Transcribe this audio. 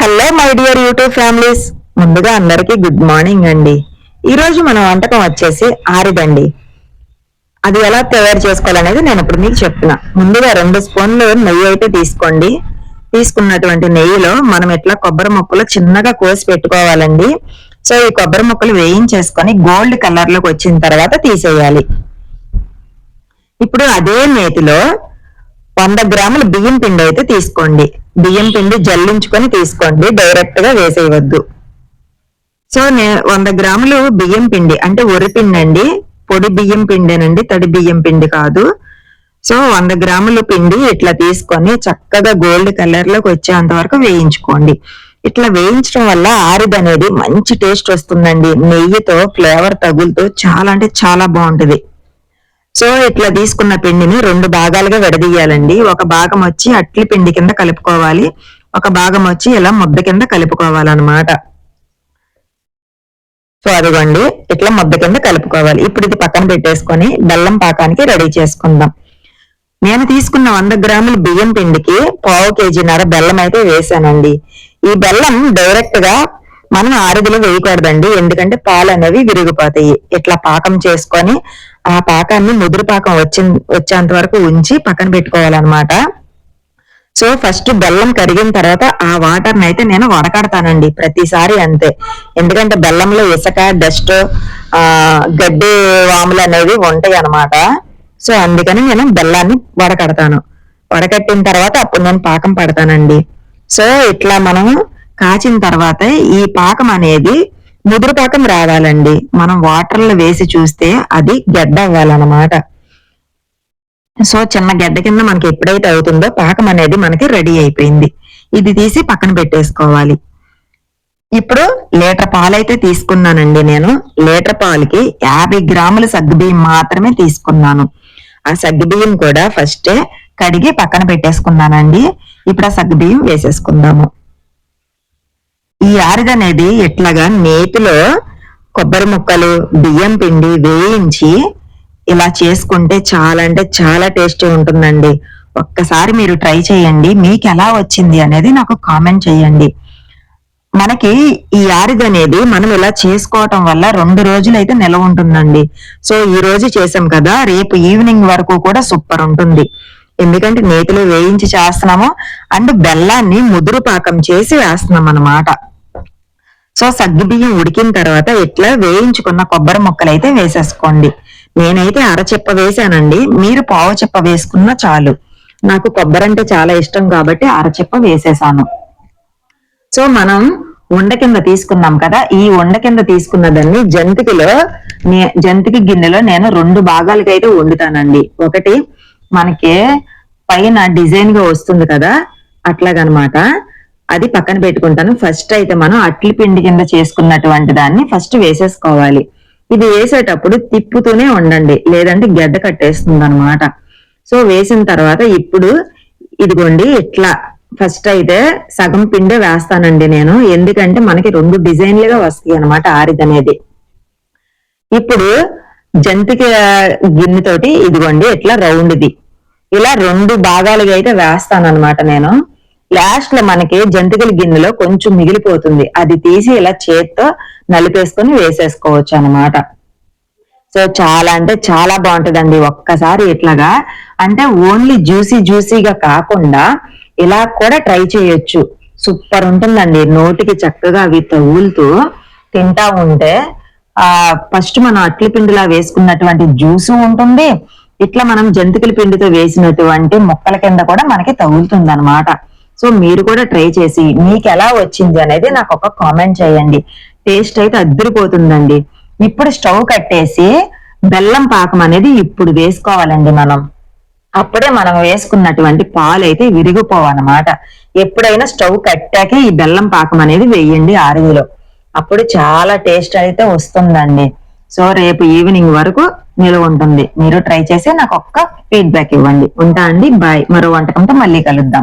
Hello my dear YouTube families, ముందుగా అందరికీ good morning అండి. ఈ రోజు మన వంటకం వచ్చేసి ఆరిదండి. అది ఎలా తయారు చేసుకోవాలనేది నేను ఇప్పుడు మీకు చెప్తున్నా. ముందుగా 2 స్పూన్లు నెయ్యి అయితే తీసుకోండి. తీసుకున్నటువంటి నెయ్యిలో మనం ఇట్లా కొబ్బరి ముక్కలు చిన్నగా కోసి పెట్టుకోవాలండి. సో ఈ కొబ్బరి ముక్కలు వేయించేసుకొని గోల్డ్ కలర్ లోకి వచ్చిన తర్వాత తీసేయాలి. ఇప్పుడు అదే నేతిలో 100 గ్రాముల బియ్యం పిండి అయితే తీసుకోండి. బియ్యం పిండి జల్లించుకొని తీసుకోండి, డైరెక్ట్ గా వేసేయవద్దు. సో 100 గ్రాములు బియ్యం పిండి అంటే వరి పిండి అండి, పొడి బియ్యం పిండేనండి, తడి బియ్యం పిండి కాదు. సో 100 గ్రాముల పిండి ఇట్లా తీసుకొని చక్కగా గోల్డ్ కలర్ లోకి వచ్చేంత వరకు వేయించుకోండి. ఇట్లా వేయించడం వల్ల ఆరిది అనేది మంచి టేస్ట్ వస్తుందండి. నెయ్యితో ఫ్లేవర్ తగులుతూ చాలా అంటే చాలా బాగుంటది. సో ఇట్లా తీసుకున్న పిండిని 2 భాగాలుగా విడదీయాలండి. ఒక భాగం వచ్చి అట్లి పిండి కింద కలుపుకోవాలి, ఒక భాగం వచ్చి ఇలా ముద్ద కింద కలుపుకోవాలన్నమాట. సో అదిగోండి ఇట్లా ముద్ద కింద కలుపుకోవాలి. ఇప్పుడు ఇది పక్కన పెట్టేసుకొని బెల్లం పాకానికి రెడీ చేసుకుందాం. నేను తీసుకున్న 100 గ్రాముల బియ్యం పిండికి 1/2 కేజీన్నర బెల్లం అయితే వేసానండి. ఈ బెల్లం డైరెక్ట్ గా మనం ఆరిదిలో వేయకూడదండి, ఎందుకంటే పాలు అనేవి విరిగిపోతాయి. ఇట్లా పాకం చేసుకొని ఆ పాకాన్ని ముదురు పాకం వచ్చేంత వరకు ఉంచి పక్కన పెట్టుకోవాలన్నమాట. సో ఫస్ట్ బెల్లం కరిగిన తర్వాత ఆ వాటర్ ని అయితే నేను వడకడతానండి ప్రతిసారి అంతే. ఎందుకంటే బెల్లంలో ఇసుక, డస్ట్, గడ్డి వాములు అనేవి ఉంటాయి అన్నమాట. సో అందుకని నేను బెల్లాన్ని వడకడతాను. వడకట్టిన తర్వాత అప్పుడు నేను పాకం పడతానండి. సో ఇట్లా మనం కాచిన తర్వాత ఈ పాకం అనేది ముదురు పాకం రావాలండి. మనం వాటర్లో వేసి చూస్తే అది గడ్డ అవ్వాలన్నమాట. సో చిన్న గడ్డ కింద మనకి ఎప్పుడైతే అవుతుందో పాకం అనేది మనకి రెడీ అయిపోయింది. ఇది తీసి పక్కన పెట్టేసుకోవాలి. ఇప్పుడు లీటర్ పాలు అయితే తీసుకున్నానండి. నేను లీటర్ పాలకి 50 గ్రాముల సగ్గుబియ్యం మాత్రమే తీసుకున్నాను. ఆ సగ్గుబియ్యం కూడా ఫస్టే కడిగి పక్కన పెట్టేసుకున్నానండి. ఇప్పుడు ఆ సగ్గుబియ్యం వేసేసుకుందాము. ఈ ఆరిది అనేది ఎట్లాగా నేతిలో కొబ్బరి ముక్కలు, బియ్యం పిండి వేయించి ఇలా చేసుకుంటే చాలా అంటే చాలా టేస్టీ ఉంటుందండి. ఒక్కసారి మీరు ట్రై చేయండి, మీకు ఎలా వచ్చింది అనేది నాకు కామెంట్ చేయండి. మనకి ఈ ఆరిది అనేది మనం ఇలా చేసుకోవటం వల్ల 2 రోజులు అయితే నిల్వ ఉంటుందండి. సో ఈ రోజు చేసాం కదా, రేపు ఈవినింగ్ వరకు కూడా సూపర్ ఉంటుంది. ఎందుకంటే నేతిలో వేయించి చేస్తున్నాము అండ్ బెల్లాన్ని ముదురు పాకం చేసి వేస్తున్నాం అన్నమాట. సో సగ్గుబియ్యం ఉడికిన తర్వాత ఇట్లా వేయించుకున్న కొబ్బరి ముక్కలు అయితే వేసేసుకోండి. నేనైతే అరచెప్ప వేసానండి, మీరు 1/2 చెప్ప వేసుకున్నా చాలు. నాకు కొబ్బరి అంటే చాలా ఇష్టం కాబట్టి అరచెప్ప వేసేసాను. సో మనం ఉండ కింద తీసుకున్నాం కదా, ఈ ఉండ కింద తీసుకున్న దాన్ని జంతికి గిన్నెలో నేను 2 భాగాలకి అయితే వండుతానండి. ఒకటి మనకి పైన డిజైన్ గా వస్తుంది కదా, అట్లాగనమాట. అది పక్కన పెట్టుకుంటాను. ఫస్ట్ అయితే మనం అట్లి పిండి కింద చేసుకున్నటువంటి దాన్ని ఫస్ట్ వేసేసుకోవాలి. ఇది వేసేటప్పుడు తిప్పుతూనే ఉండండి, లేదంటే గడ్డ కట్టేస్తుంది అనమాట. సో వేసిన తర్వాత ఇప్పుడు ఇదిగోండి ఇట్లా ఫస్ట్ అయితే సగం పిండే వేస్తానండి నేను, ఎందుకంటే మనకి 2 డిజైన్లుగా వస్తాయి అనమాట ఆరిది అనేది. ఇప్పుడు జంతిక గిన్నెతోటి ఇదిగోండి ఇట్లా రౌండ్ది ఇలా 2 భాగాలుగా అయితే వేస్తాను అనమాట నేను. లాస్ట్ లో మనకి జంతికల గిన్నెలో కొంచెం మిగిలిపోతుంది, అది తీసి ఇలా చేత్తో నలిపేసుకొని వేసేసుకోవచ్చు అనమాట. సో చాలా అంటే చాలా బాగుంటదండి. ఒక్కసారి ఇట్లాగా అంటే ఓన్లీ జ్యూసీగా కాకుండా ఇలా కూడా ట్రై చేయొచ్చు. సూపర్ ఉంటుందండి. నోటికి చక్కగా అవి తగులుతూ తింటా ఉంటే ఫస్ట్ మనం అట్ల పిండిలా వేసుకున్నటువంటి జ్యూసు ఉంటుంది, ఇట్లా మనం జంతికల పిండితో వేసినటువంటి ముక్కల కింద కూడా మనకి తగులుతుంది అనమాట. సో మీరు కూడా ట్రై చేసి మీకు ఎలా వచ్చింది అనేది నాకు ఒక కామెంట్ చేయండి. టేస్ట్ అయితే అద్దరిపోతుందండి. ఇప్పుడు స్టవ్ కట్టేసి బెల్లం పాకం అనేది ఇప్పుడు వేసుకోవాలండి మనం. అప్పుడే మనం వేసుకున్నటువంటి పాలు అయితే విరిగిపోవన్నమాట. ఎప్పుడైనా స్టవ్ కట్టాకే ఈ బెల్లం పాకం అనేది వేయండి ఆరిదిలో, అప్పుడు చాలా టేస్ట్ అయితే వస్తుందండి. సో రేపు ఈవినింగ్ వరకు నిలువ ఉంటుంది. మీరు ట్రై చేసి నాకు ఒక్క ఫీడ్బ్యాక్ ఇవ్వండి. ఉంటా అండి, బాయ్. మరో వంటకంతో మళ్ళీ కలుద్దాం.